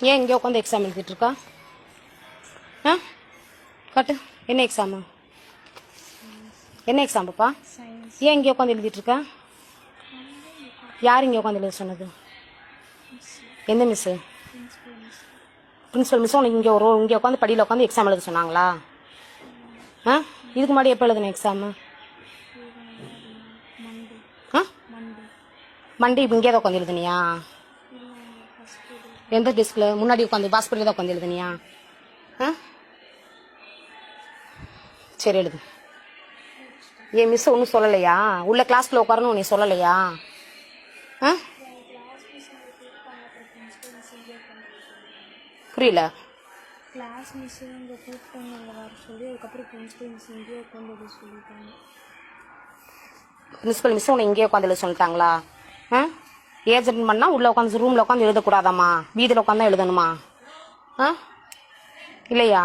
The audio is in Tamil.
ஏன் இங்கே உட்காந்து எக்ஸாம் எழுதிட்டு இருக்கா? ஆ காட்டு, என்ன எக்ஸாமு? என்ன எக்ஸாம் பாப்பா? ஏன் இங்கே உட்காந்து எழுதிட்டு இருக்கா? யார் இங்கே உட்காந்து எழுத சொன்னது? எந்த மிஸ்ஸு? பிரின்ஸிபல் மிஸ் உனக்கு இங்கே உட்காந்து படியில் உட்காந்து எக்ஸாம் எழுத சொன்னாங்களா? ஆ இதுக்கு முன்னாடி எப்போ எழுதுன எக்ஸாமு? ஆ மண்டே இப்போ இங்கே தான் உட்காந்து எழுதுனியா? எந்த டெஸ்கில்? முன்னாடி உட்காந்து பாஸ்போர்ட்டில் தான் உட்காந்து எழுதுனியா? ஆ சரி எழுது. ஏன் மிஸ் ஒன்றும் சொல்லலையா? உள்ள கிளாஸ்க்குள்ள உட்காரணும் நீ சொல்லலையா? ஆ புரியல. கிளாஸ் மிஸ் இங்கே கூப்பிட்டாங்க வர சொல்லி, அதுக்கப்புறம் பிரின்சிபல் மிஸ் இங்கேயே உட்காந்து சொல்லிட்டாங்க. பிரின்சிபல் மிஸ் உன்னை இங்கேயே உட்காந்து எழுத சொல்லிட்டாங்களா? ஆ ஏஜென்ட் பண்ணால் உள்ளே உட்காந்து ரூமில் உட்காந்து எழுதக்கூடாதாம்மா? வீதியில் உட்காந்து தான் எழுதணுமா? ஆ இல்லையா?